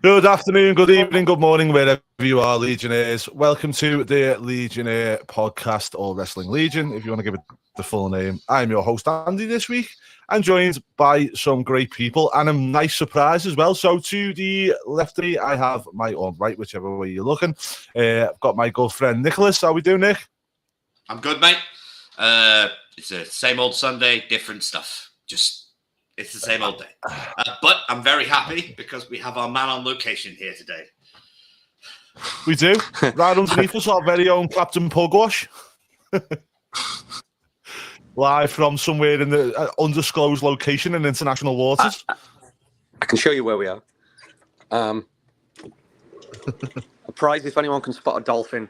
Good afternoon, good evening, good morning, wherever you are, Legionnaires. Welcome to the Legionnaire podcast, or Wrestling Legion, if you want to give it the full name. I'm your host, Andy, this week. I'm joined by some great people and a nice surprise as well. So to the left of me, I have my own right, whichever way you're looking. I've got my good friend, Nicholas. How we doing, Nick? I'm good, mate. It's the same old Sunday, different stuff. It's the same old day. But I'm very happy because we have our man on location here today. We do. Right underneath us, our very own Captain Pugwash. Live from somewhere in the undisclosed location in international waters. I can show you where we are. A prize if anyone can spot a dolphin.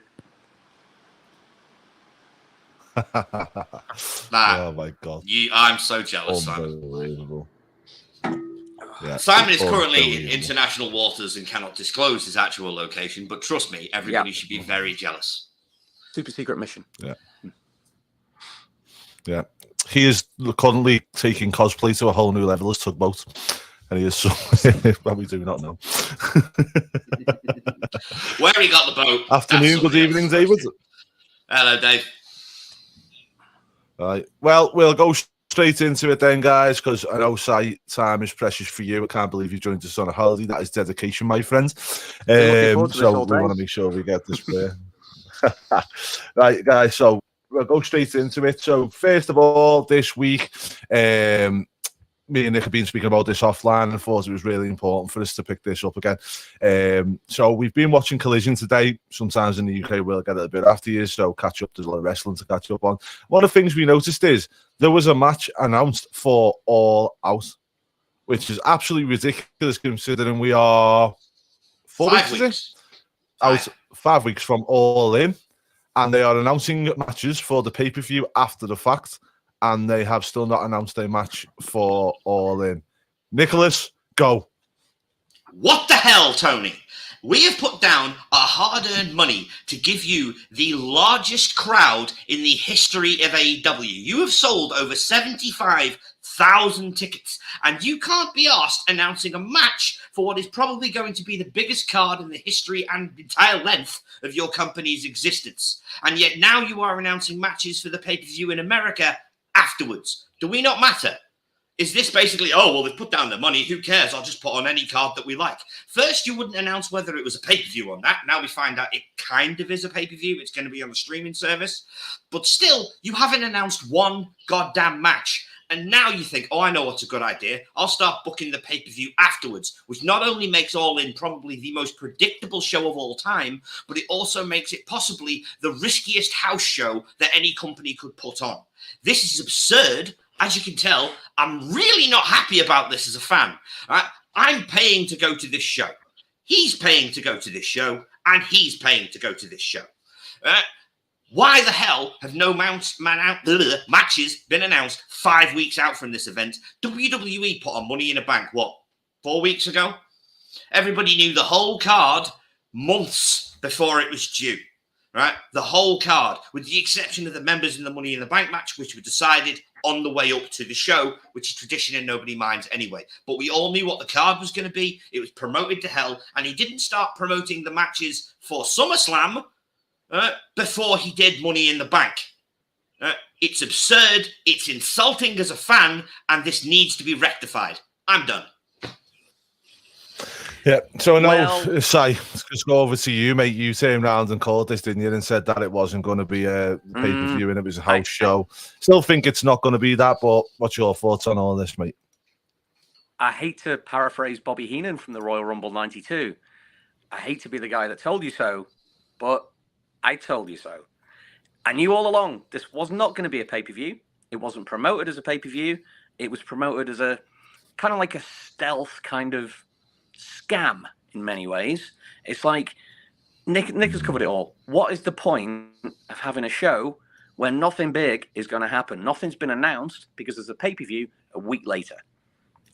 Oh my God. I'm so jealous, Simon. Yeah, Simon is currently in international waters and cannot disclose his actual location, but trust me, everybody should be very jealous. Super secret mission. Yeah. He is currently taking cosplay to a whole new level as Tugboat. And he is so well, we do not know. Where he got the boat. Afternoon, good evening, David. Hello, Dave. All right. Well, we'll go straight into it then, guys, because I know time is precious for you. I can't believe you joined us on a holiday. That is dedication, my friend. So we want to make sure we get this clear. Right, guys, so we'll go straight into it. So first of all, this week, me and Nick have been speaking about this offline and thought it was really important for us to pick this up again. So we've been watching Collision today. Sometimes in the UK we'll get it a bit after you, so catch up. There's a lot of wrestling to catch up on. One of the things we noticed is there was a match announced for All Out, which is absolutely ridiculous considering we are 4 weeks, is it? Out 5 weeks from All In, and they are announcing matches for the pay-per-view after the fact. And they have still not announced a match for All In. Nicholas, go. What the hell, Tony? We have put down our hard-earned money to give you the largest crowd in the history of AEW. You have sold over 75,000 tickets, and you can't be asked announcing a match for what is probably going to be the biggest card in the history and entire length of your company's existence. And yet now you are announcing matches for the pay-per-view in America afterwards. Do we not matter? Is this basically, oh, well, they've put down the money, who cares? I'll just put on any card that we like. First, you wouldn't announce whether it was a pay-per-view on that. Now we find out it kind of is a pay-per-view. It's going to be on the streaming service. But still, you haven't announced one goddamn match. And now you think, oh, I know what's a good idea. I'll start booking the pay-per-view afterwards, which not only makes All In probably the most predictable show of all time, but it also makes it possibly the riskiest house show that any company could put on. This is absurd. As you can tell, I'm really not happy about this as a fan. I'm paying to go to this show. He's paying to go to this show, and he's paying to go to this show. Why the hell have no matches been announced 5 weeks out from this event? WWE put on Money in a Bank, 4 weeks ago? Everybody knew the whole card months before it was due. Right, the whole card, with the exception of the members in the Money in the Bank match, which were decided on the way up to the show, which is tradition and nobody minds anyway. But we all knew what the card was going to be. It was promoted to hell, and he didn't start promoting the matches for SummerSlam before he did Money in the Bank. It's absurd, it's insulting as a fan, and this needs to be rectified. I'm done. Yeah, so I know, Si, let's go over to you, mate. You turned around and called this, didn't you, and said that it wasn't going to be a pay-per-view and it was a house show. Still think it's not going to be that, but what's your thoughts on all this, mate? I hate to paraphrase Bobby Heenan from the Royal Rumble 92. I hate to be the guy that told you so, but I told you so. I knew all along this was not going to be a pay-per-view. It wasn't promoted as a pay-per-view. It was promoted as a kind of like a stealth kind of scam in many ways. It's like Nick has covered it all. What is the point of having a show where nothing big is going to happen? Nothing's been announced because there's a pay-per-view a week later.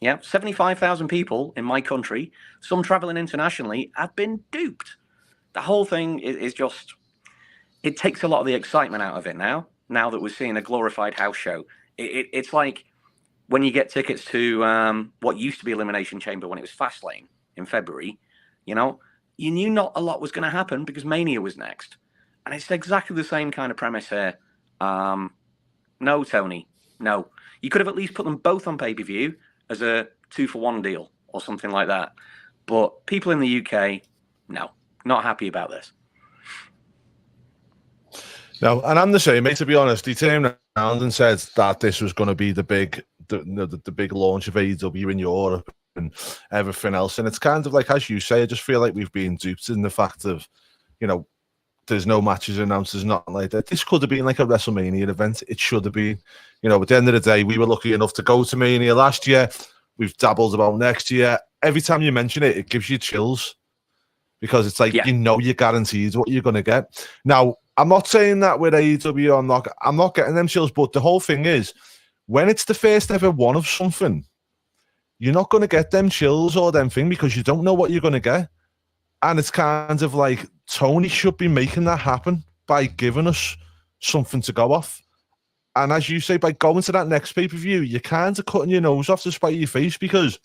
Yeah, 75,000 people in my country, some traveling internationally, have been duped. The whole thing is just, it takes a lot of the excitement out of it now that we're seeing a glorified house show. It's like when you get tickets to what used to be Elimination Chamber when it was Fastlane in February, You know, you knew not a lot was going to happen because Mania was next. And it's exactly the same kind of premise here. No, Tony, no. You could have at least put them both on pay-per-view as a 2-for-1 deal or something like that. But people in the UK, no, not happy about this. No, and I'm the same, mate, to be honest. He turned around and said that this was going to be the big launch of AEW in Europe and everything else. And it's kind of like, as you say, I just feel like we've been duped in the fact of, you know, there's no matches announced, there's nothing like that. This could have been like a WrestleMania event. It should have been. You know, at the end of the day, we were lucky enough to go to Mania last year. We've dabbled about next year. Every time you mention it, it gives you chills because it's like, you know, you're guaranteed what you're going to get. Now, I'm not saying that with AEW, I'm not getting them chills, but the whole thing is, when it's the first ever one of something, you're not going to get them chills or them thing because you don't know what you're going to get. And it's kind of like Tony should be making that happen by giving us something to go off. And as you say, by going to that next pay-per-view, you're kind of cutting your nose off to spite your face because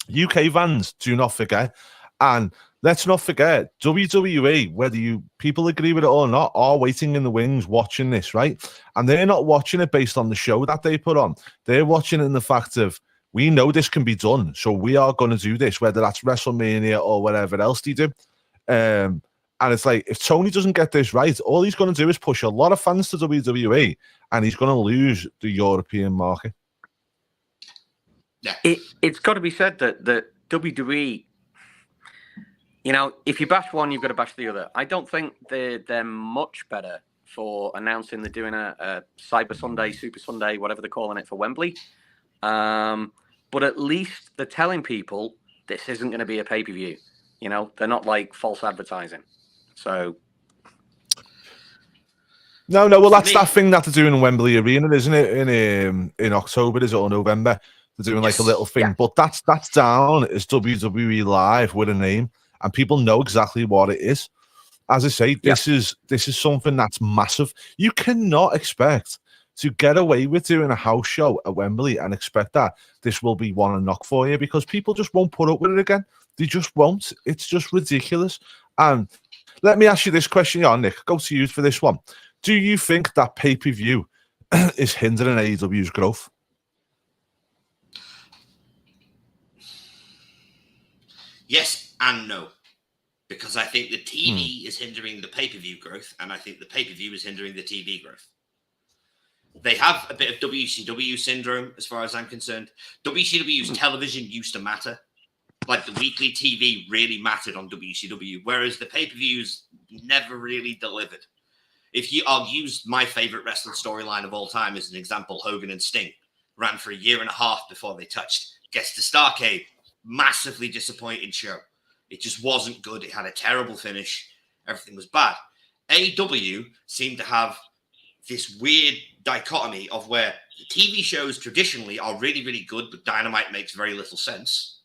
UK fans, do not forget. And let's not forget, WWE, whether people agree with it or not, are waiting in the wings watching this, right? And they're not watching it based on the show that they put on. They're watching it in the fact of, we know this can be done, so we are going to do this, whether that's WrestleMania or whatever else they do. And it's like, if Tony doesn't get this right, all he's going to do is push a lot of fans to WWE, and he's going to lose the European market. Yeah, it's got to be said that WWE, you know, if you bash one, you've got to bash the other. I don't think they're much better for announcing they're doing a Cyber Sunday, Super Sunday, whatever they're calling it, for Wembley. But at least they're telling people this isn't going to be a pay-per-view. You know, they're not like false advertising. So no. Well, that's that thing that they're doing in Wembley Arena, isn't it? In October, is it, or November? They're doing like a little thing, but that's down as WWE Live with a name, and people know exactly what it is. As I say, this is something that's massive. You cannot expect to get away with doing a house show at Wembley and expect that this will be one and knock for you because people just won't put up with it again. They just won't. It's just ridiculous. And let me ask you this question, Nick. Go to you for this one. Do you think that pay-per-view is hindering AEW's growth? Yes and no. Because I think the TV is hindering the pay-per-view growth, and I think the pay-per-view is hindering the TV growth. They have a bit of WCW syndrome, as far as I'm concerned. WCW's television used to matter. Like, the weekly TV really mattered on WCW, whereas the pay-per-views never really delivered. I'll use my favorite wrestling storyline of all time as an example. Hogan and Sting ran for a year and a half before they touched. Gets to Starrcade, massively disappointing show. It just wasn't good. It had a terrible finish. Everything was bad. AEW seemed to have this weird dichotomy of where the TV shows traditionally are really, really good, but Dynamite makes very little sense.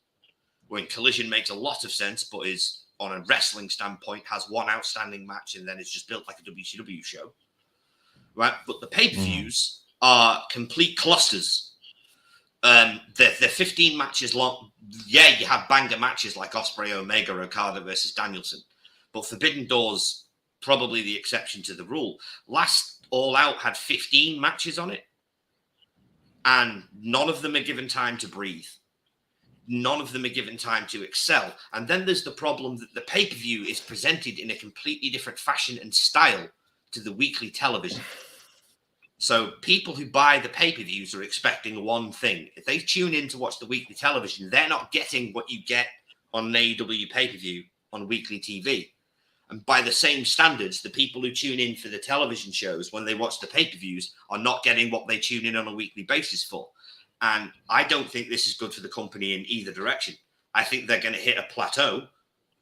When Collision makes a lot of sense, but is, on a wrestling standpoint, has one outstanding match and then it's just built like a WCW show. Right? But the pay-per-views are complete clusters. They're 15 matches long. Yeah, you have banger matches like Ospreay, Omega, Okada versus Danielson. But Forbidden Door's probably the exception to the rule. Last All Out had 15 matches on it. And none of them are given time to breathe. None of them are given time to excel. And then there's the problem that the pay-per-view is presented in a completely different fashion and style to the weekly television. So people who buy the pay-per-views are expecting one thing. If they tune in to watch the weekly television, they're not getting what you get on an AEW pay-per-view on weekly TV. And by the same standards, the people who tune in for the television shows when they watch the pay-per-views are not getting what they tune in on a weekly basis for. And I don't think this is good for the company in either direction. I think they're going to hit a plateau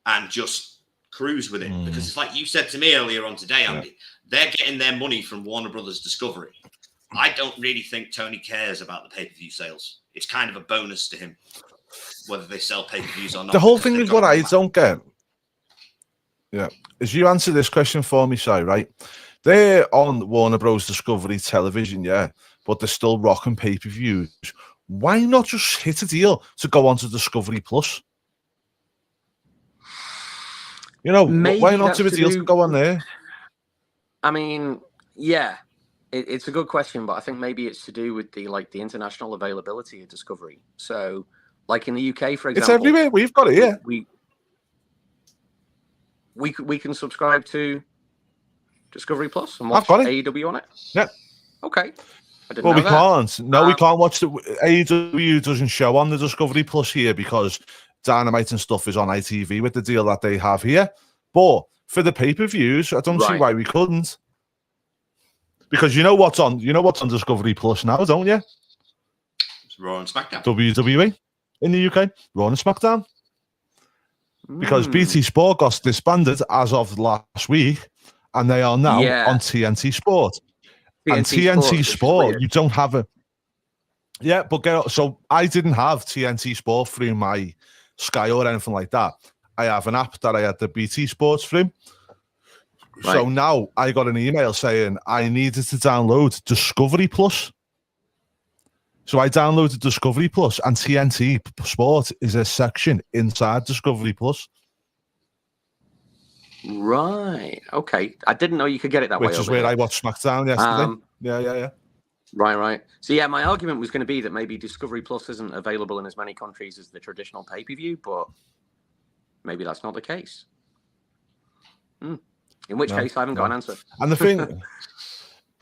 and just cruise with it. Because it's like you said to me earlier on today, Andy, they're getting their money from Warner Brothers Discovery. I don't really think Tony cares about the pay-per-view sales. It's kind of a bonus to him, whether they sell pay-per-views or not. The whole thing is what I don't get. Yeah. As you answer this question for me, Si, right? They're on Warner Bros. Discovery television, but they're still rocking pay-per-views. Why not just hit a deal to go on to Discovery Plus? You know, Maybe why not that's do a to deal do- to go on there? I mean, yeah, it's a good question, but I think maybe it's to do with the international availability of Discovery. So, like in the UK, for example, It's everywhere. We've got it here. We can subscribe to Discovery Plus and I've watch got it. AEW on it. Yeah. Okay. I didn't Well, know we that. can't. No, we can't watch the AEW doesn't show on the Discovery Plus here because Dynamite and stuff is on ITV with the deal that they have here. But for the pay-per-views, I don't see why we couldn't. Because you know what's on Discovery Plus now, don't you? It's Raw and SmackDown. WWE in the UK, Raw and SmackDown. Because BT Sport got disbanded as of last week, and they are now on TNT Sport. And TNT Sport, you don't have a... Yeah, but so I didn't have TNT Sport through my Sky or anything like that. I have an app that I had the BT Sports through. Right. So now I got an email saying I needed to download Discovery Plus. So I downloaded Discovery Plus, and TNT Sport is a section inside Discovery Plus. Right. Okay. I didn't know you could get it that way. Which is where I watched SmackDown yesterday. Yeah. Right. So yeah, my argument was going to be that maybe Discovery Plus isn't available in as many countries as the traditional pay-per-view, but maybe that's not the case. In which case, I haven't got an answer. And the thing,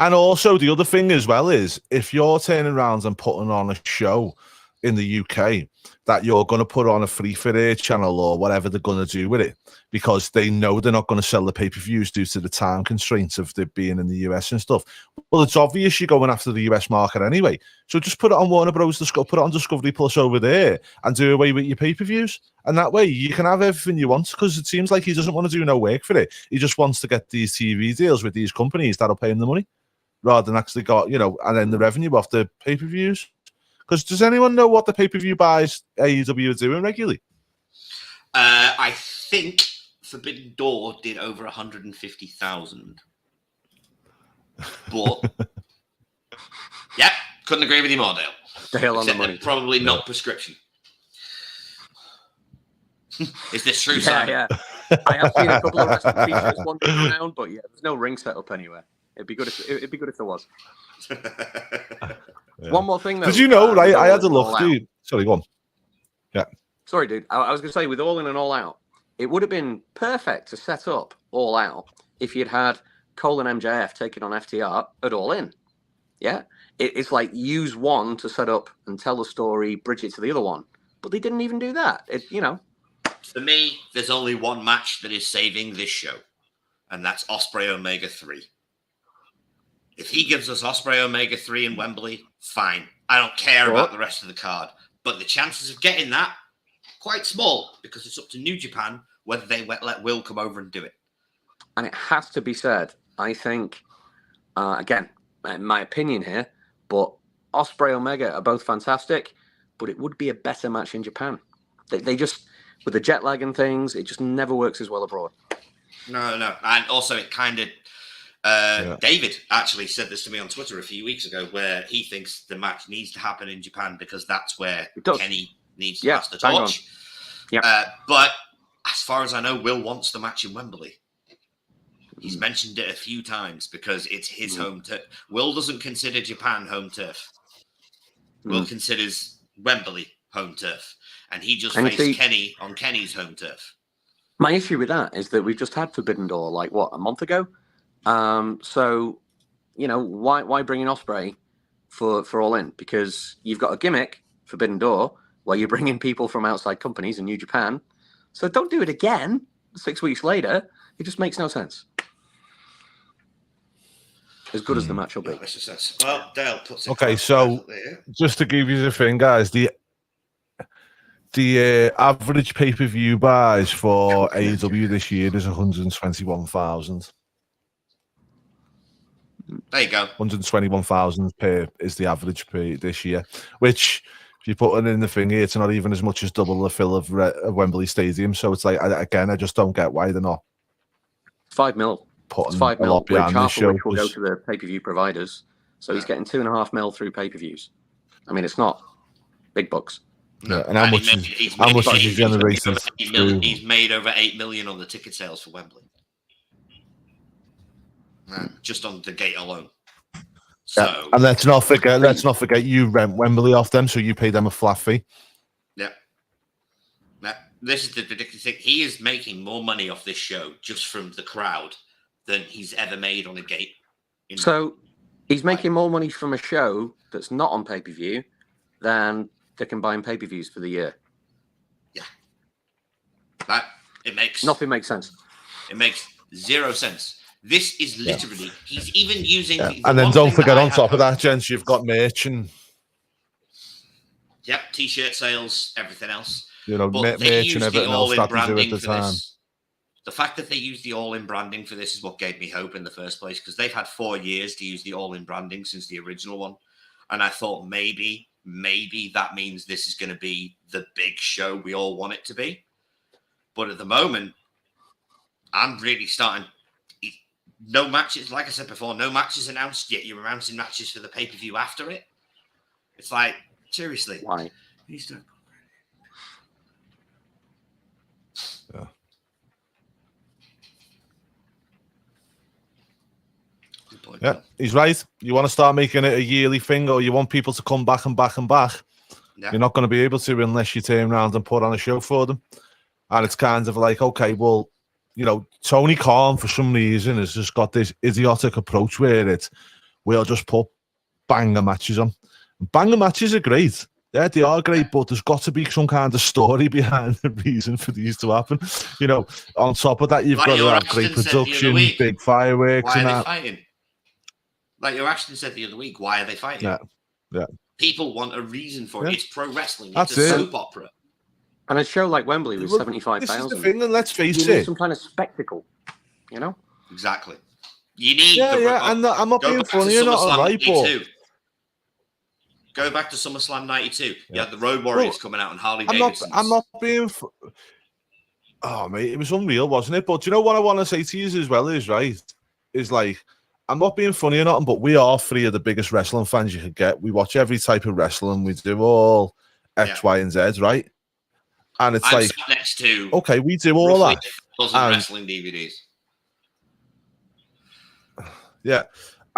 and also the other thing as well is, if you're turning around and putting on a show in the UK that you're going to put on a free-for-air channel or whatever they're going to do with it, because they know they're not going to sell the pay-per-views due to the time constraints of it being in the US and stuff. Well, it's obvious you're going after the US market anyway. So just put it on Warner Bros. Put it on Discovery Plus over there and do away with your pay-per-views. And that way you can have everything you want, because it seems like he doesn't want to do no work for it. He just wants to get these TV deals with these companies that'll pay him the money, rather than actually and then the revenue off the pay-per-views. Because does anyone know what the pay-per-view buys AEW are doing regularly? I think Forbidden Door did over 150,000. But, yeah, couldn't agree with you more, Dale. Dale on the money. Probably not prescription. Is this true, Simon? Yeah. I have seen a couple of wrestling t-shirts wandering around, but yeah, there's no ring set up anywhere. It'd be good if there was. Yeah. One more thing, though. Did you know? I had a look, dude. Sorry, go on. Yeah. Sorry, dude. I was going to say, with All In and All Out, it would have been perfect to set up All Out if you'd had Cole and MJF taking on FTR at All In. Yeah. It's like use one to set up and tell the story, bridge it to the other one. But they didn't even do that. For me, there's only one match that is saving this show, and that's Ospreay Omega 3. If he gives us Ospreay Omega 3 in Wembley, fine. I don't care about the rest of the card. But the chances of getting that, quite small, because it's up to New Japan whether they let Will come over and do it. And it has to be said, I think, again, in my opinion here, but Ospreay Omega are both fantastic, but it would be a better match in Japan. They just, with the jet lag and things, it just never works as well abroad. No. And also it kind of... David actually said this to me on Twitter a few weeks ago, where he thinks the match needs to happen in Japan because that's where Kenny needs to pass the torch. But as far as I know, Will wants the match in Wembley. He's mentioned it a few times because it's his home turf. Will doesn't consider Japan home turf. Will considers Wembley home turf. And he just faced Kenny on Kenny's home turf. My issue with that is that we've just had Forbidden Door, a month ago? So, why bring in Ospreay for All In? Because you've got a gimmick, Forbidden Door, where you're bringing people from outside companies in New Japan. So don't do it again 6 weeks later. It just makes no sense. As good as the match will be. Well, Dale puts it. Okay, so just to give you the thing, guys, the average pay-per-view buys for AEW this year is 121,000. There you go. 121,000 per is the average per this year, which if you put it in the thing here, it's not even as much as double the fill of Wembley Stadium. So it's like, I just don't get why they're not. $5 million. Putting it's $5 million, which half of which will go to the pay-per-view providers. So he's getting $2.5 million through pay-per-views. I mean, it's not big bucks. No. Yeah, and how much is he generated? He's made over 8 million on the ticket sales for Wembley. Just on the gate alone. So, yeah. And let's not forget you rent Wembley off them, so you pay them a flat fee. Yeah. Now, this is the ridiculous thing. He is making more money off this show just from the crowd than he's ever made on a gate. So he's making more money from a show that's not on pay-per-view than they're combining pay-per-views for the year. Yeah. Nothing makes sense. It makes zero sense. This is literally, he's even using... Yeah. And then don't forget, on top of that, gents, you've got merch and... Yep, T-shirt sales, everything else. You know, merch and everything else that they do at the time. The fact that they use the all-in branding for this is what gave me hope in the first place, because they've had 4 years to use the all-in branding since the original one. And I thought maybe that means this is going to be the big show we all want it to be. But at the moment, I'm really starting... No matches, like I said before, no matches announced, yet you're announcing matches for the pay-per-view after it. It's like, seriously. Why? Yeah. Yeah, he's right. You want to start making it a yearly thing, or you want people to come back and back and back. Yeah. You're not going to be able to unless you turn around and put on a show for them. And it's kind of like, okay, well, you know, Tony Khan, for some reason, has just got this idiotic approach where we'll just put banger matches on. Banger matches are great. Yeah, they are great, but there's got to be some kind of story behind the reason for these to happen. You know, on top of that, you've got to have great production, big fireworks, and that. Fighting? Like your Ashton said the other week, why are they fighting? Yeah. People want a reason for it. It's pro wrestling. That's it's a soap opera. And a show like Wembley was 75,000. This is the thing, and let's face it. You need some kind of spectacle, you know? Exactly. You need... and I'm not being funny, you're not right, but... Go back to SummerSlam 92. You had the Road Warriors coming out on Harley Davidson. I'm not being... Oh, mate, it was unreal, wasn't it? But do you know what I want to say to you as well is, right? Is like... I'm not being funny or nothing, but we are 3 of the biggest wrestling fans you could get. We watch every type of wrestling. We do all X, Y, and Z, right? And it's I'm like, next to okay, we do all that. And wrestling DVDs. Yeah.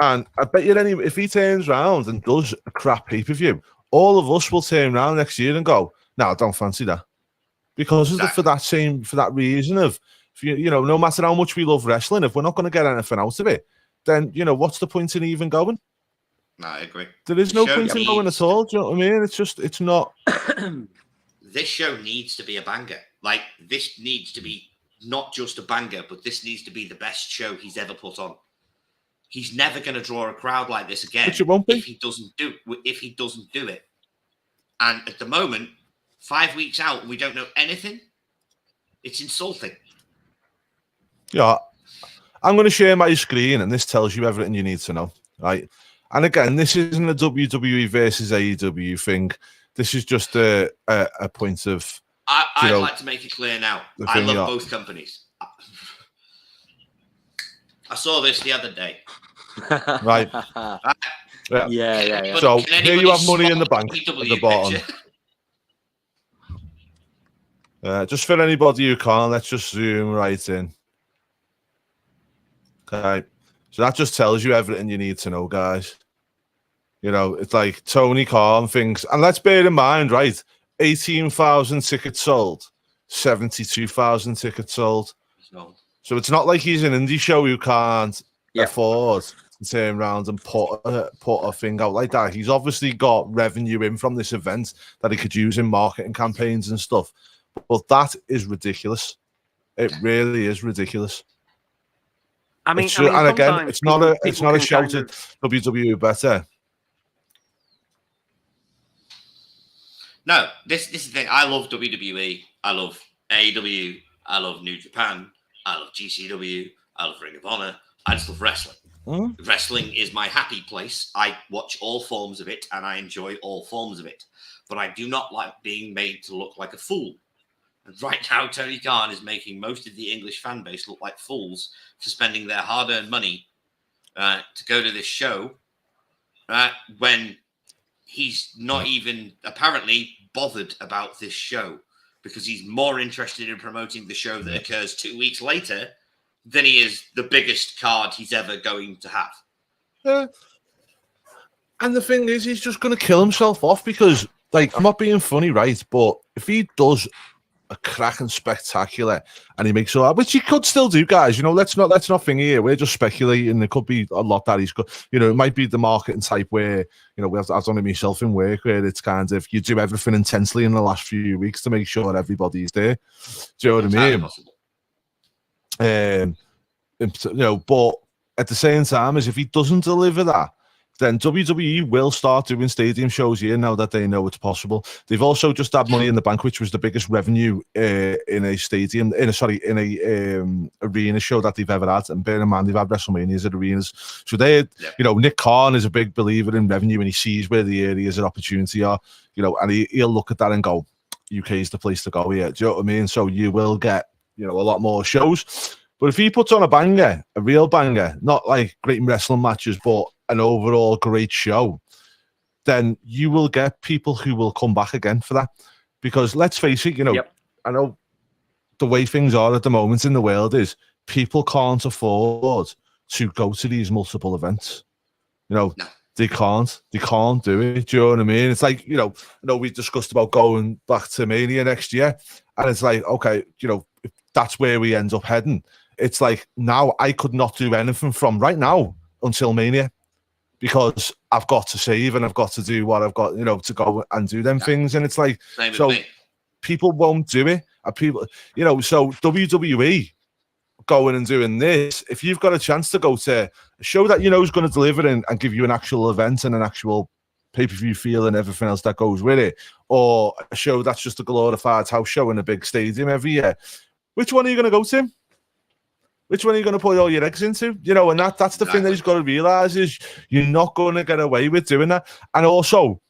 And I bet you if he turns around and does a crap pay-per-view, all of us will turn around next year and go, no, I don't fancy that. Because for that reason of, you know, no matter how much we love wrestling, if we're not going to get anything out of it, then, you know, what's the point in even going? No, I agree. There is no point in going at all. Do you know what I mean? It's not. This show needs to be a banger. Like, this needs to be not just a banger, but this needs to be the best show he's ever put on. He's never going to draw a crowd like this again if he doesn't do it. And at the moment, 5 weeks out, we don't know anything. It's insulting. Yeah. I'm going to share my screen, and this tells you everything you need to know, right? And again, this isn't a WWE versus AEW thing. This is just a point of... I'd like to make it clear now. I love both companies. I saw this the other day. Right. Yeah. So here you have money in the bank at the bottom. Just for anybody who can't, let's just zoom right in. Okay, so that just tells you everything you need to know, guys. You know, it's like Tony Khan thinks, and let's bear in mind, right? 18,000 tickets sold, 72,000 tickets sold. So it's not like he's an indie show who can't afford to turn around and put a thing out like that. He's obviously got revenue in from this event that he could use in marketing campaigns and stuff. But that is ridiculous. It really is ridiculous. I mean, and again, it's not a shouted WWE better. No, this is the thing. I love WWE. I love AEW. I love New Japan. I love GCW. I love Ring of Honor. I just love wrestling. Wrestling is my happy place. I watch all forms of it, and I enjoy all forms of it. But I do not like being made to look like a fool. And right now, Tony Khan is making most of the English fan base look like fools for spending their hard-earned money to go to this show when he's not even apparently bothered about this show because he's more interested in promoting the show that occurs 2 weeks later than he is the biggest card he's ever going to have. Yeah. And the thing is, he's just going to kill himself off because, like, I'm not being funny, right? But if he does a cracking spectacular and he makes it, which he could still do, guys. You know, let's not think here. We're just speculating. There could be a lot that he's got. You know, it might be the marketing type where, you know, I've done it myself in work where it's kind of you do everything intensely in the last few weeks to make sure everybody's there. Do you know what I mean? You know, but at the same time, as if he doesn't deliver that, then WWE will start doing stadium shows here now that they know it's possible. They've also just had Money in the Bank, which was the biggest revenue in a stadium, in a arena show that they've ever had. And bear in mind, they've had WrestleManias at arenas. So you know, Nick Khan is a big believer in revenue, and he sees where the areas of opportunity are. You know, and he'll look at that and go, "UK is the place to go here." Do you know what I mean? So you will get, you know, a lot more shows. But if he puts on a banger, a real banger, not like great wrestling matches, but an overall great show, then you will get people who will come back again for that. Because let's face it, you know, I know the way things are at the moment in the world is people can't afford to go to these multiple events. You know, they can't do it. Do you know what I mean? It's like, you know, I know we discussed about going back to Mania next year, and it's like, okay, you know, if that's where we end up heading. It's like now I could not do anything from right now until Mania because I've got to save and I've got to do what I've got, you know, to go and do them things. And it's like, so people won't do it. And people, you know, so WWE going and doing this, if you've got a chance to go to a show that you know is going to deliver and give you an actual event and an actual pay-per-view feel and everything else that goes with it, or a show that's just a glorified house show in a big stadium every year, which one are you going to go to? Which one are you going to put all your eggs into? You know, and that's the thing that he's got to realize is you're not going to get away with doing that. And also,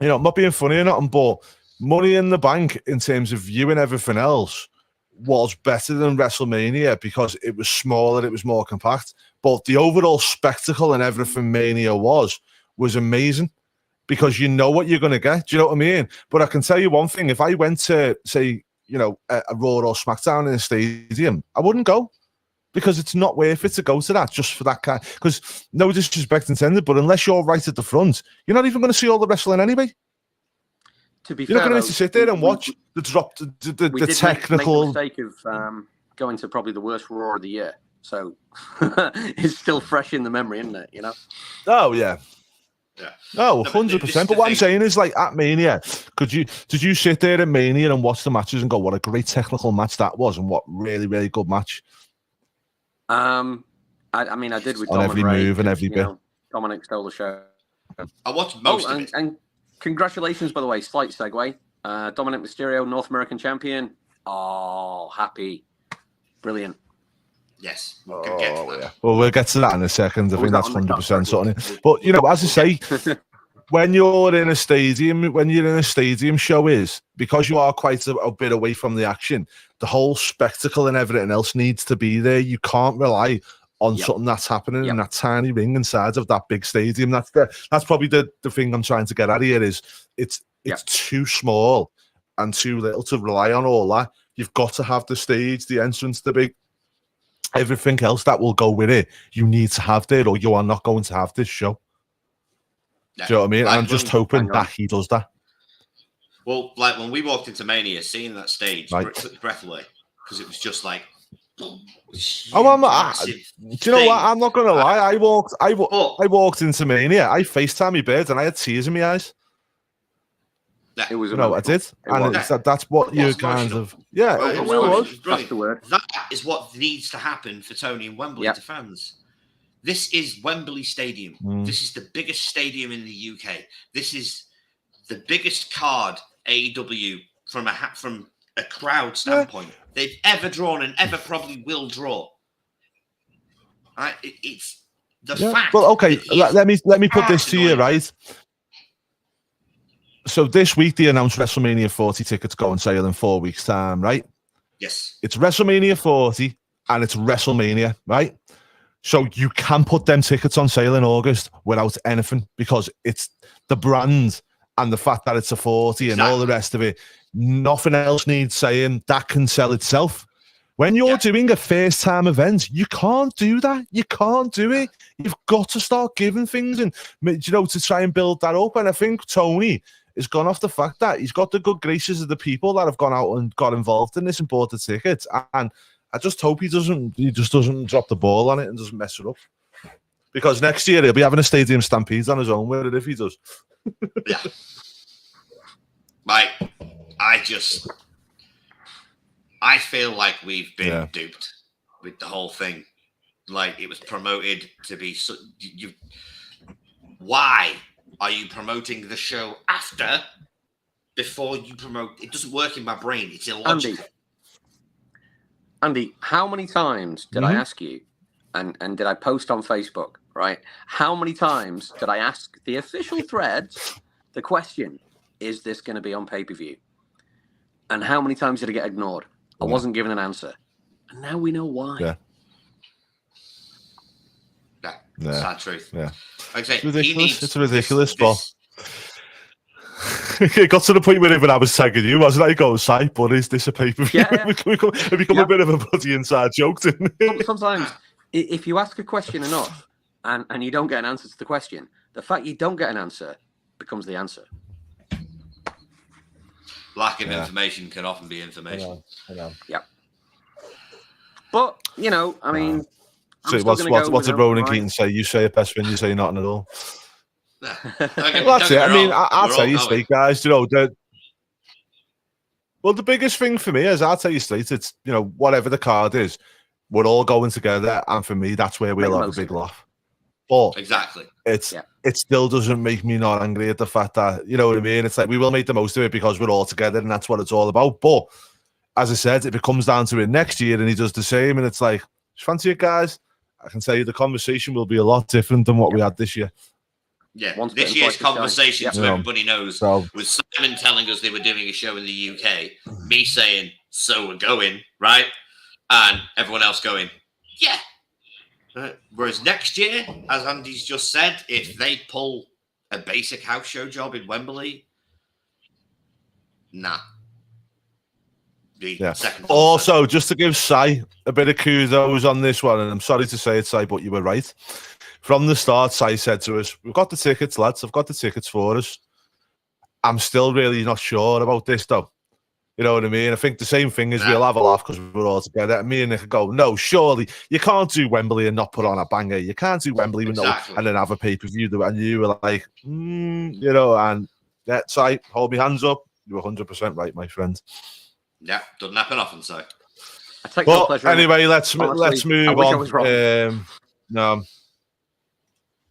you know, I'm not being funny or nothing, but Money in the Bank in terms of viewing everything else was better than WrestleMania because it was smaller, it was more compact. But the overall spectacle and everything Mania was amazing because you know what you're going to get. Do you know what I mean? But I can tell you one thing. If I went to, say, you know, a Raw or SmackDown in a stadium, I wouldn't go. Because it's not worth it to go to that just for that kind. Because no disrespect intended, but unless you're right at the front, you're not even going to see all the wrestling anyway. To be you're fair, not going to sit there and watch the drop, the technical. Make the mistake of going to probably the worst Raw of the year, so it's still fresh in the memory, isn't it? You know. Oh yeah. Yeah. Oh, 100%. But what I'm saying is, like at Mania, did you sit there at Mania and watch the matches and go, "What a great technical match that was," and what really, really good match? I mean, I did with on Dominic every move and every bit. Know, Dominic stole the show. I watched most of it. And congratulations, by the way. Slight segue. Dominic Mysterio, North American champion. Oh, happy, brilliant. Yes. Yeah. Well, we'll get to that in a second. I think that's 100% something. But you know, as I say, when you're in a stadium show is because you are quite a bit away from the action. The whole spectacle and everything else needs to be there. You can't rely on something that's happening in that tiny ring inside of that big stadium. That's probably the thing I'm trying to get at here is it's too small and too little to rely on all that. You've got to have the stage, the entrance, the big everything else that will go with it. You need to have there, or you are not going to have this show. Do you know what I mean? And I'm just hoping that he does that. Well, like when we walked into Mania, seeing that stage took your breath away because it was just like. Do you know what? I'm not gonna lie. I walked into Mania. I FaceTime my bed and I had tears in my eyes. It was I did, and that's what you kind of it was. That's the word. That is what needs to happen for Tony and Wembley to fans. This is Wembley Stadium. This is the biggest stadium in the UK. This is the biggest card AEW from a crowd standpoint they've ever drawn and ever probably will draw. It's the fact. Well, okay, let me put this to you, right? So this week they announced WrestleMania 40 tickets go on sale in 4 weeks' time, right? Yes. It's WrestleMania 40 and it's WrestleMania, right? So you can put them tickets on sale in August without anything because it's the brand and the fact that it's a 40 and all the rest of it, nothing else needs saying. That can sell itself. When you're doing a first-time event, you can't do that. You can't do it. You've got to start giving things and, to try and build that up. And I think Tony has gone off the fact that he's got the good graces of the people that have gone out and got involved in this and bought the tickets. And I just hope he just doesn't drop the ball on it and doesn't mess it up. Because next year he'll be having a stadium stampede on his own with it if he does. Yeah. I feel like we've been duped with the whole thing. Like, it was promoted to be... Why are you promoting the show before you promote? It doesn't work in my brain. It's illogical. Andy, how many times did I ask you, and did I post on Facebook, right? How many times did I ask the official threads the question, is this going to be on pay-per-view? And how many times did I get ignored? I wasn't given an answer. And now we know why. Yeah. Sad truth. Yeah. Like I say, it's ridiculous. It's ridiculous, but it got to the point where even I was tagging you, wasn't I? Go, "Say, but is this a pay-per-view?" It become a bit of a bloody inside joke, didn't it? Sometimes, if you ask a question enough and you don't get an answer to the question, the fact you don't get an answer becomes the answer. Lack of information can often be information. I know. Yeah. But, I mean... So what did Ronan Keaton say? You say it best when you say nothing at all. Well, that's it. I mean, I'll tell you straight, guys. The biggest thing for me is, I'll tell you straight, it's, whatever the card is, we're all going together. And for me, that's where we'll have a big laugh. But exactly. It still doesn't make me not angry at the fact that, you know what I mean? It's like, we will make the most of it because we're all together and that's what it's all about. But as I said, if it comes down to it next year and he does the same and it's like, fancy it, guys, I can tell you the conversation will be a lot different than what we had this year. Yeah, this year's conversation, so everybody knows, was Simon telling us they were doing a show in the UK, me saying, so we're going, right? And everyone else going, yeah. Whereas next year, as Andy's just said, if they pull a basic house show job in Wembley, nah. Also, just to give Sai a bit of kudos on this one, and I'm sorry to say it, Sai, but you were right. From the start, Sai said to us, "We've got the tickets, lads. I've got the tickets for us. I'm still really not sure about this, though." You know what I mean? I think the same thing is we'll have a laugh because we're all together. And me and Nick go, "No, surely you can't do Wembley and not put on a banger. You can't do Wembley and then have a pay-per-view." And you were like, and Sai, hold me hands up. You're 100% right, my friend. Yeah, doesn't happen often, so. But anyway, let's move on. No.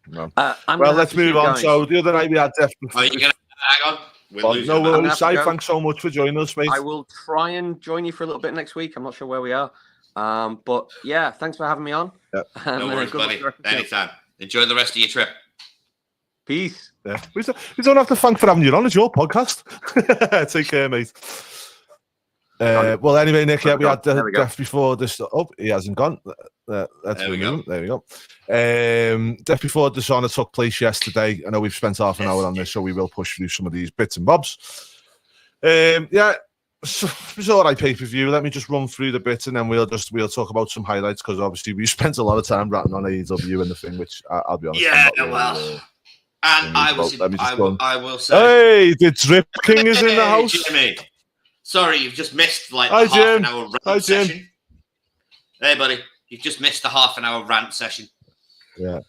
Let's move on. Guys. So the other night we had Def. Are you going to hang on? No, Sai, thanks so much for joining us, mate. I will try and join you for a little bit next week. I'm not sure where we are. But yeah, thanks for having me on. Yep. No worries, buddy. Anytime. Enjoy the rest of your trip. Peace. Yeah. We don't have to thank for having you on. It's your podcast. Take care, mate. Well, anyway, Nick, we had Def before this. Oh, he hasn't gone. There we go. Def before Dishonor took place yesterday. I know we've spent half an hour on this, so we will push through some of these bits and bobs. It was all right pay-per-view. Let me just run through the bits and then we'll talk about some highlights because obviously we spent a lot of time ratting on AEW and the thing, which I'll be honest. Yeah, and I will say, hey, the Drip King is in the house. Jimmy. Sorry, you've just missed the half an hour rant session. Hey, buddy, you've just missed the half an hour rant session. Yeah.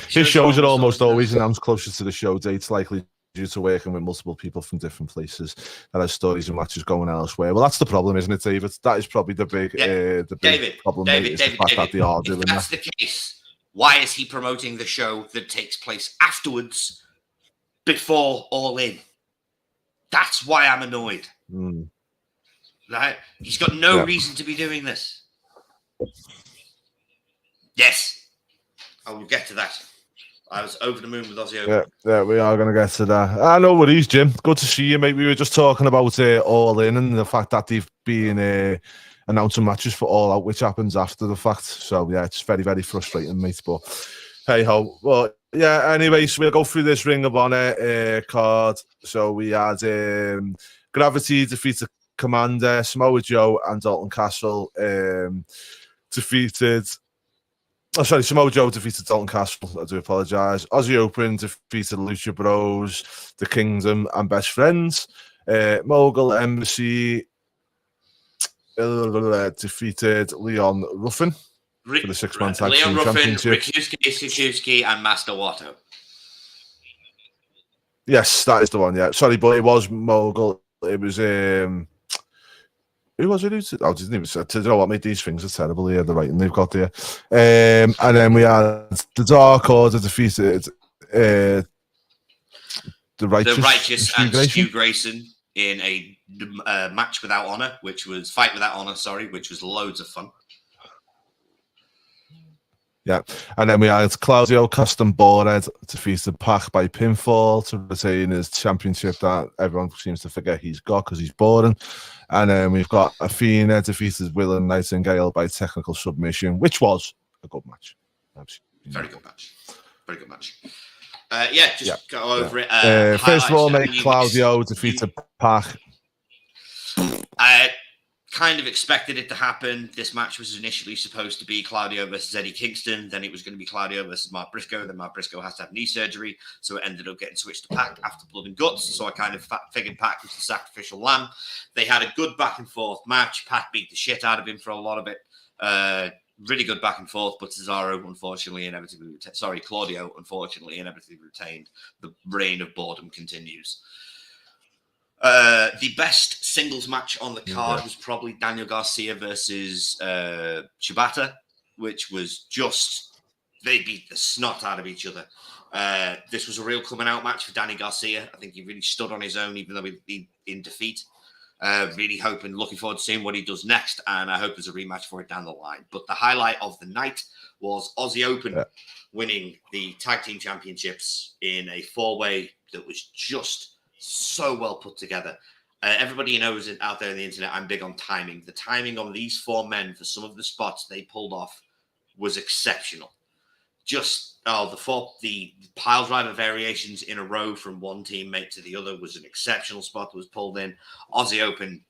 His shows are almost always announced closer to the show dates, likely due to working with multiple people from different places that has stories and matches going elsewhere. Well, that's the problem, isn't it, David? That is probably the big, problem. David, if that's the case, why is he promoting the show that takes place afterwards before All In? That's why I'm annoyed. Right? He's got no reason to be doing this. Yes. I will get to that. I was over the moon with Aussie Open. Yeah, we are going to get to that. No worries, Jim. Good to see you, mate. We were just talking about All In and the fact that they've been announcing matches for All Out, which happens after the fact. So, yeah, it's very, very frustrating, mate. But, hey-ho. Well, Yeah, anyway, so we'll go through this Ring of Honor card. So we had Gravity defeated Commander, Samoa Joe and Dalton Castle defeated... Oh, sorry, Samoa Joe defeated Dalton Castle. I do apologise. Aussie Open defeated Lucha Bros, The Kingdom and Best Friends. Mogul Embassy defeated Leon Ruffin for the 6-man tag team championship. Rikusuke, and Master Wato. Yes, that is the one. Yeah, sorry, but it was Mogul. It was who was it? I didn't even say. You know what, mate? These things are terrible. Yeah, the writing they've got there. And then we had the Dark Order defeated the Righteous and Stu Grayson in a match without honor, fight without honor. Sorry, which was loads of fun. Yeah, and then we had Claudio Custom Bored defeated Pac by pinfall to retain his championship that everyone seems to forget he's got because he's boring. And then we've got Athena defeated Will and Nightingale by technical submission, which was a good match. Very good match. Very good match. Go over it. First of all, mate, Claudio defeated Pac. I kind of expected it to happen. This match was initially supposed to be Claudio versus Eddie Kingston. Then it was going to be Claudio versus Mark Briscoe. Then Mark Briscoe has to have knee surgery. So it ended up getting switched to Pac after Blood and Guts. So I kind of figured Pac was the sacrificial lamb. They had a good back and forth match. Pac beat the shit out of him for a lot of it. Really good back and forth, but Claudio unfortunately inevitably retained. The reign of boredom continues. The best singles match on the card was probably Daniel Garcia versus Shibata, which was just, they beat the snot out of each other. This was a real coming out match for Danny Garcia. I think he really stood on his own, even though he'd in defeat. Really looking forward to seeing what he does next, and I hope there's a rematch for it down the line. But the highlight of the night was Aussie Open winning the tag team championships in a 4-way that was just so well put together. Everybody knows it out there on the internet. I'm big on timing. The timing on these 4 men for some of the spots they pulled off was exceptional. Just the pile driver variations in a row from one teammate to the other was an exceptional spot that was pulled in. Aussie Open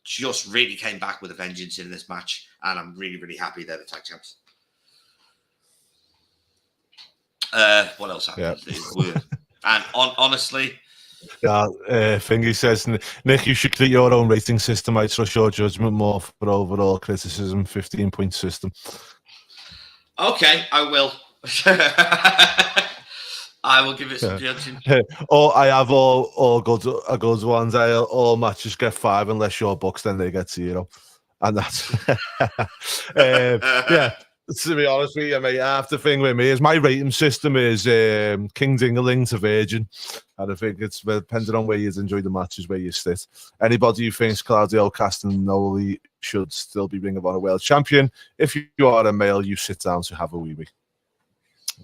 just really came back with a vengeance in this match, and I'm really, really happy they're the tag champs. What else happened? Yeah. And honestly, Fingy says, Nick, you should create your own rating system. I trust your judgment more for overall criticism. 15-point system. Okay, I will. I will give it some judging. I have all good ones. All matches get 5 unless your Bucks, then they get 0. And that's yeah. To be honest with you, mate, half the thing with me is my rating system is King Dingaling to Virgin. And I think it's depending on where you enjoy the matches, where you sit. Anybody who thinks Claudio Castagnoli should still be Ring of Honor World Champion, if you are a male, you sit down to have a wee.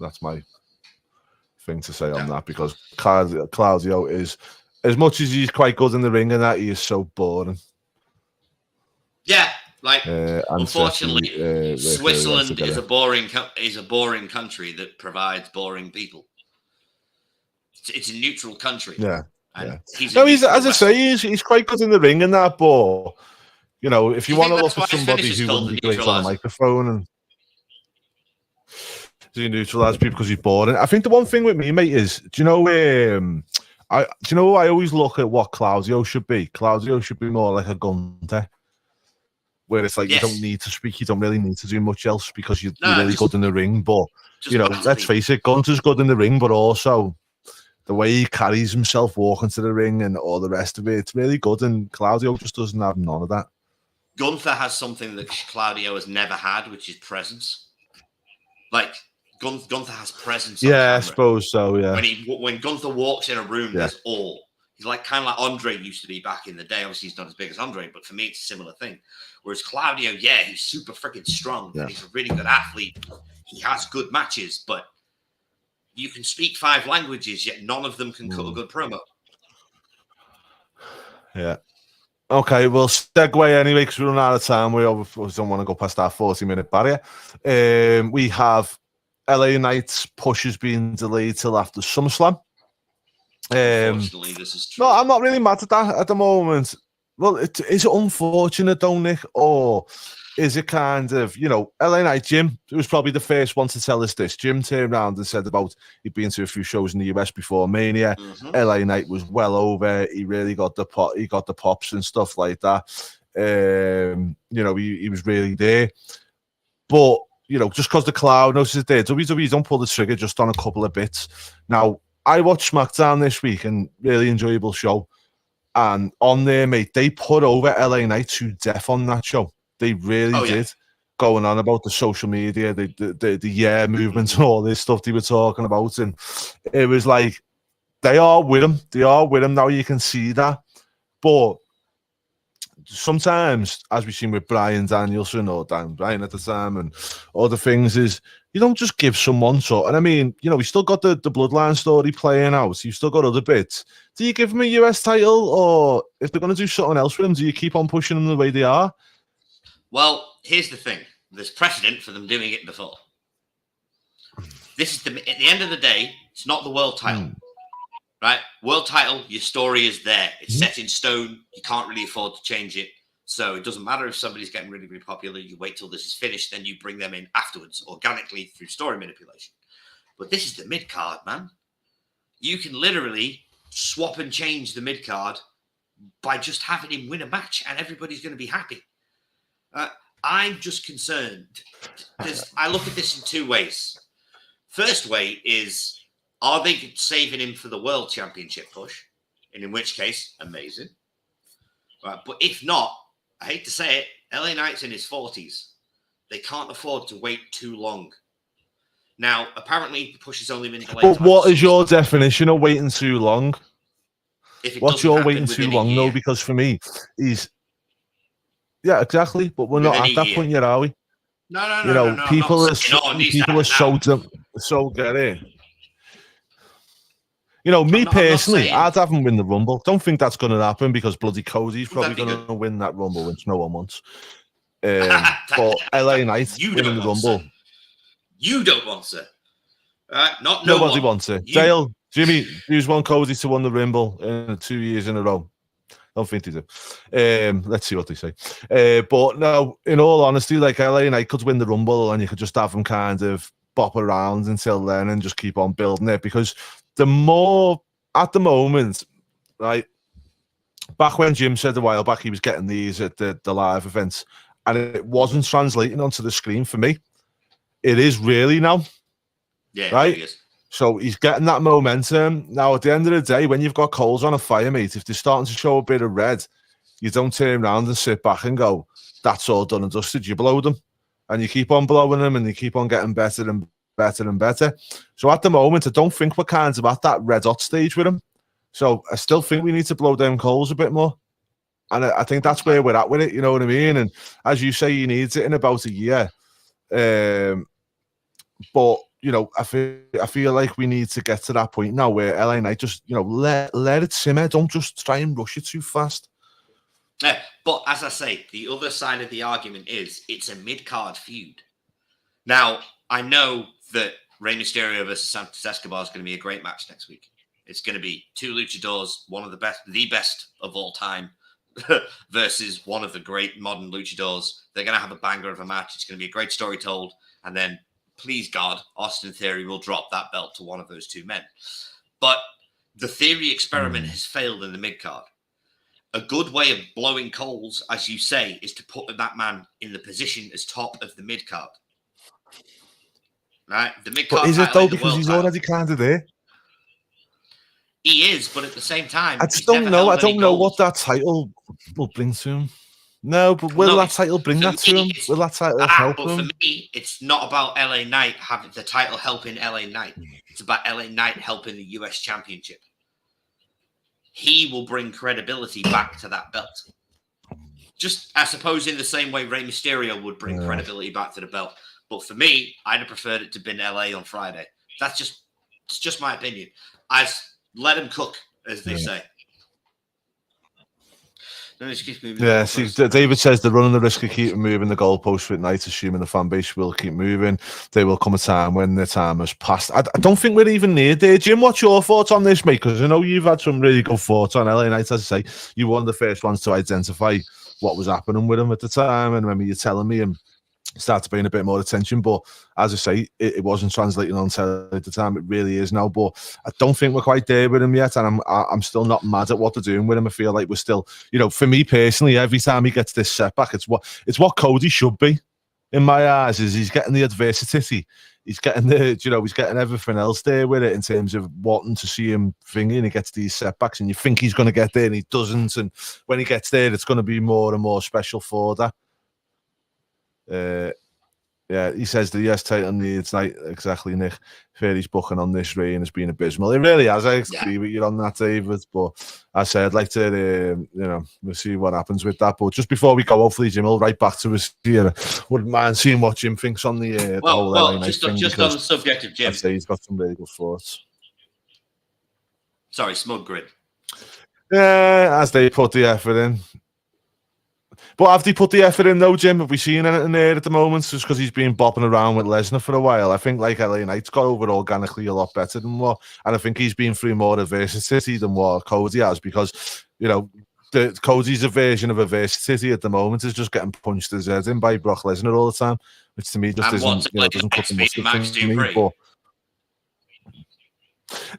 That's my thing to say on that, because Claudio is, as much as he's quite good in the ring and that, he is so boring. Yeah. Unfortunately, Switzerland is a boring country that provides boring people. It's a neutral country. Yeah. He's as I say, he's quite good in the ring and that, but you know, if you want to look at somebody who wouldn't be great on a microphone and he neutralize people because he's boring. I think the one thing with me, mate, is I always look at what Claudio should be. Claudio should be more like a Gunther, where it's like you don't need to speak, you don't really need to do much else because you're really good in the ring. But let's face it, Gunther's good in the ring, but also the way he carries himself walking to the ring and all the rest of it, it's really good. And Claudio just doesn't have none of that. Gunther has something that Claudio has never had, which is presence. Like Gunther has presence. Yeah, I suppose so. Yeah. When Gunther walks in a room, there's all. He's like kind of like Andre used to be back in the day. Obviously, he's not as big as Andre, but for me, it's a similar thing. Whereas Claudio, he's super freaking strong. And he's a really good athlete. He has good matches, but you can speak 5 languages, yet none of them can cut a good promo. Yeah. Okay, we'll segue anyway because we're running out of time. We don't want to go past our 40-minute barrier. We have LA Knight's push is being delayed till after SummerSlam. Unfortunately, this is true. No, I'm not really mad at that at the moment. Well, is it unfortunate, though, Nick? Or is it kind of, LA Knight, Jim was probably the first one to tell us this. Jim turned around and said about he'd been to a few shows in the US before Mania. LA Knight was well over. He really got the pops and stuff like that. He was really there. But, just because the crowd knows it's there, WWE don't pull the trigger just on a couple of bits. Now, I watched SmackDown this week and really enjoyable show. And on there, mate, they put over LA Knight to death on that show. They really did. Going on about the social media, the movements and all this stuff they were talking about. And it was like, they are with him. They are with him now. You can see that. But sometimes, as we've seen with Bryan Danielson or Dan Bryan at the time and other things, is you don't just give someone so. And I mean, we still got the Bloodline story playing out. You've still got other bits. Do you give him a US title, or if they're going to do something else with him, do you keep on pushing them the way they are? Well, here's the thing. There's precedent for them doing it before. This is at the end of the day, it's not the world title. Right? World title, your story is there. It's set in stone. You can't really afford to change it. So it doesn't matter if somebody's getting really, really popular. You wait till this is finished, then you bring them in afterwards, organically through story manipulation. But this is the mid-card, man. You can literally swap and change the mid-card by just having him win a match, and everybody's going to be happy. I'm just concerned. I look at this in two ways. First way is, are they saving him for the World Championship push? And in which case, amazing. Right, but if not, I hate to say it, LA Knight's in his 40s. They can't afford to wait too long. Now, apparently, the push has only been delayed. But what is your definition of waiting too long? What's your waiting too long, though? Because for me, yeah, exactly. But we're not at that point yet, are we? No. People are so get it. Me personally, I'd have him win the Rumble. Don't think that's going to happen because bloody Cody's probably going to win that Rumble, which no one wants. But LA Knight winning the Rumble. You don't want it. Nobody wants it. Dale, Jimmy, who's won Cody to win the Rumble in 2 years in a row? Don't think they do. Let's see what they say. But no, in all honesty, like LA Knight could win the Rumble and you could just have him kind of bop around until then and just keep on building it, because the more at the moment, right? Back when Jim said a while back he was getting these at the live events and it wasn't translating onto the screen for me. It is really now. Yeah, right? It is. So he's getting that momentum. Now, at the end of the day, when you've got coals on a fire, mate, if they're starting to show a bit of red, you don't turn around and sit back and go, that's all done and dusted. You blow them. And you keep on blowing them and you keep on getting better and better and better. So at the moment, I don't think we're kind of at that red hot stage with him. So I still think we need to blow down coals a bit more. And I think that's where we're at with it, you know what I mean? And as you say, he needs it in about a year. But, you know, I feel like we need to get to that point now where LA Knight just, you know, let it simmer. Don't just try and rush it too fast. Yeah, but as I say, the other side of the argument is it's a mid-card feud. Now, I know that Rey Mysterio versus Santos Escobar is going to be a great match next week. It's going to be two luchadors, one of the best of all time, versus one of the great modern luchadors. They're going to have a banger of a match. It's going to be a great story told. And then, please God, Austin Theory will drop that belt to one of those two men. But the Theory experiment has failed in the mid-card. A good way of blowing coals, as you say, is to put that man in the position as top of the mid-card. Right? The mid-card. But is it though? Because he's already kind of there. He is, but at the same time, I just don't know. I don't know what that title will bring to him. No, but will that title bring that to him? Will that title help him? For me, it's not about LA Knight having the title helping LA Knight. It's about LA Knight helping the US Championship. He will bring credibility back to that belt. Just, I suppose, in the same way Rey Mysterio would bring credibility back to the belt. But for me, I'd have preferred it to been LA on Friday. It's just my opinion. Let him cook, as they say. No, just keep moving. Yeah, see, David says they're running the risk of keep moving the goalpost for night, assuming the fan base will keep moving. There will come a time when the time has passed. I don't think we're even near there. Jim, what's your thoughts on this, mate? Because I know you've had some really good thoughts on LA Knight. As I say, you were one of the first ones to identify what was happening with him at the time. And remember you telling me and started paying a bit more attention, but as I say, it wasn't translating on telly at the time. It really is now, but I don't think we're quite there with him yet, and I'm still not mad at what they're doing with him. I feel like we're still, for me personally, every time he gets this setback, it's what Cody should be in my eyes. Is he's getting the adversity, he's getting he's getting everything else there with it in terms of wanting to see him thingy, and he gets these setbacks, and you think he's going to get there, and he doesn't, and when he gets there, it's going to be more and more special for that. Yeah, he says the US title needs exactly, Nick. Fairy's booking on this reign has been abysmal. It really has. I agree with you on that, David. But I say I'd like to, we'll see what happens with that. But just before we go, hopefully Jim will right back to us here. Wouldn't mind seeing what Jim thinks on the whole LA Knight thing. Just on the subject of Jim, I'd say he's got some really good thoughts. Sorry, smug grid. Yeah, as they put the effort in. But have they put the effort in though, Jim? Have we seen anything there at the moment? Just because he's been bopping around with Lesnar for a while. I think like LA Knight's got over organically a lot better than what, and I think he's been through more adversity than what Cody has, because Cody's a version of adversity at the moment is just getting punched his head in by Brock Lesnar all the time, which to me just doesn't cut the mustard for me. But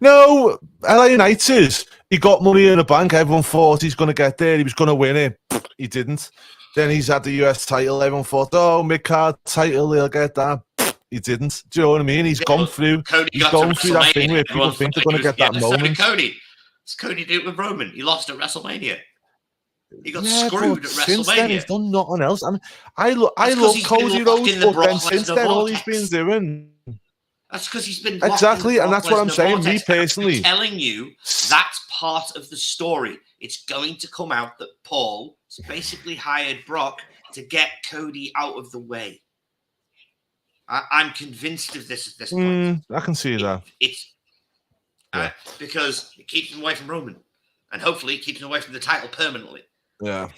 no, LA Knight is. He got money in the bank. Everyone thought he's going to get there. He was going to win it. He didn't. Then he's had the US title. Everyone thought, mid-card title, he'll get that. He didn't. Do you know what I mean? He's gone through. He's gone through that thing where people think they're going to get that moment. Cody did it with Roman. He lost at WrestleMania. He got screwed at WrestleMania. Since then, he's done nothing else. I mean, I love Cody Rhodes, but then since then, all he's been doing. That's because he's been exactly, and that's what I'm saying. Me personally, I'm telling you, that's part of the story. It's going to come out that Paul basically hired Brock to get Cody out of the way. I'm convinced of this at this point. I can see that. Because it keeps him away from Roman, and hopefully it keeps him away from the title permanently. Yeah.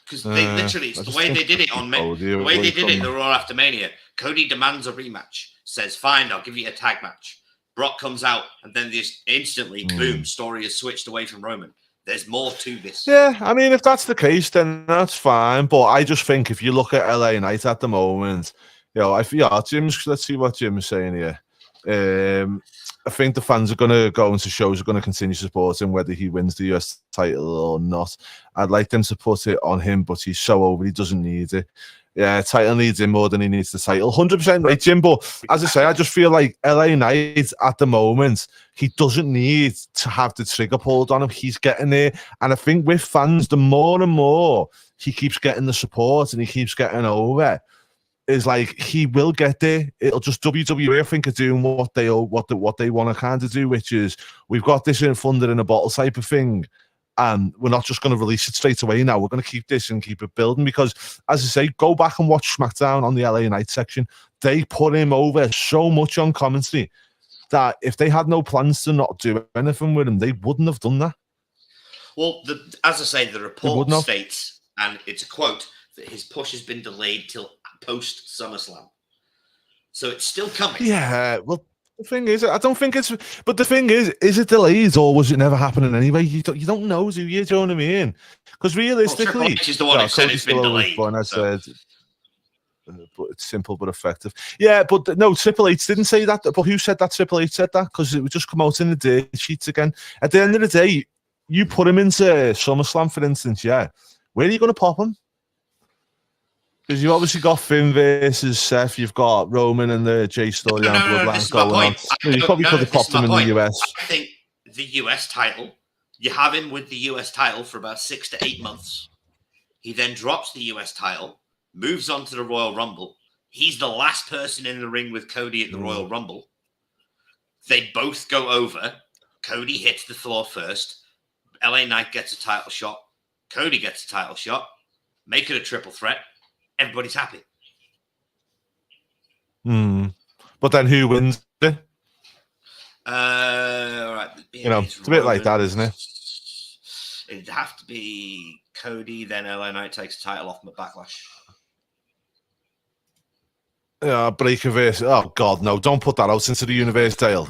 Because they literally, the way they did it on the way they did it, the Raw after Mania, Cody demands a rematch, says, "Fine, I'll give you a tag match." Brock comes out, and then this instantly, boom, story is switched away from Roman. There's more to this. Yeah, I mean, if that's the case, then that's fine. But I just think if you look at LA Knight at the moment, let's see what Jim's saying here. I think the fans are going to go into shows, are going to continue supporting whether he wins the US title or not. I'd like them to put it on him, but he's so over, he doesn't need it. Yeah, title needs him more than he needs the title. 100% right, Jim. But as I say, I just feel like LA Knight at the moment, he doesn't need to have the trigger pulled on him. He's getting there. And I think with fans, the more and more he keeps getting the support and he keeps getting over, is like he will get there. It'll just WWE, I think, are doing what they want to kind of do, which is we've got this in thunder in a bottle type of thing. And we're not just going to release it straight away now. We're going to keep this and keep it building because, as I say, go back and watch SmackDown on the LA Knight section. They put him over so much on commentary that if they had no plans to not do anything with him, they wouldn't have done that. Well, as I say, the report states, and it's a quote, that his push has been delayed till post SummerSlam. So it's still coming. Yeah, well, the thing is, I don't think it's. But the thing is it delayed or was it never happening anyway? You don't know, do you? Do you know what I mean? Because realistically, Triple H is the one who said it's been delayed. I said, but it's simple but effective. Yeah, but no, Triple H didn't say that. But who said that? Triple H said that because it would just come out in the dirt sheets again. At the end of the day, you put him into SummerSlam, for instance. Yeah, where are you going to pop him? Because you've obviously got Finn versus Seth, you've got Roman and the Jay storyline bloodline going on. You probably could have popped him in the US. I think the US title, you have him with the US title for about 6 to 8 months. He then drops the US title, moves on to the Royal Rumble. He's the last person in the ring with Cody at the Royal Rumble. They both go over. Cody hits the floor first. LA Knight gets a title shot. Cody gets a title shot. Make it a triple threat. Everybody's happy. But then who wins it? All right. It's a bit like that, isn't it? It'd have to be Cody, then LA Knight takes the title off him at Backlash. Yeah, Breaker versus. Oh God, no! Don't put that out into the universe, Dale.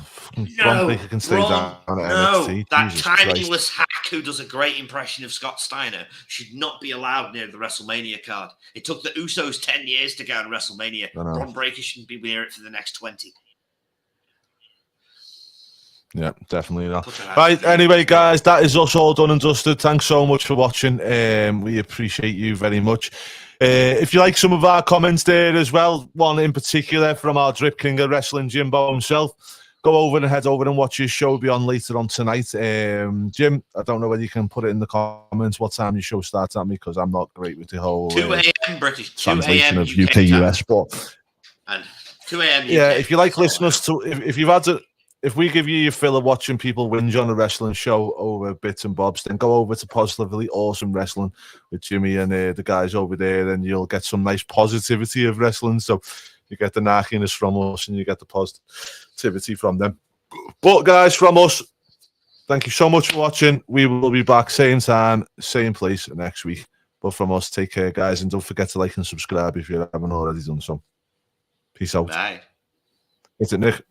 Bron Breaker can stay down at NXT. That Jesus timingless hack who does a great impression of Scott Steiner should not be allowed near the WrestleMania card. It took the Usos 10 years to go on WrestleMania. Bron Breaker shouldn't be near it for the next 20. Yeah, definitely not. Right, anyway, guys, that is us all done and dusted. Thanks so much for watching. We appreciate you very much. If you like some of our comments there as well, one in particular from our Drip King of Wrestling, Jimbo himself, go over and head over and watch his show. Be on later on tonight. Jim, I don't know whether you can put it in the comments what time your show starts at me, because I'm not great with the whole 2 a.m. British, 2 translation a.m. of UK US. But and 2 a.m. UK. Yeah, if you like listeners to, if you've had to. If we give you your fill of watching people whinge on a wrestling show over bits and bobs, then go over to Positively Awesome Wrestling with Jimmy and the guys over there, and you'll get some nice positivity of wrestling. So you get the narkiness from us and you get the positivity from them. But guys, from us, thank you so much for watching. We will be back same time, same place next week. But from us, take care, guys, and don't forget to like and subscribe if you haven't already done so. Peace out. Bye. Is it Nick?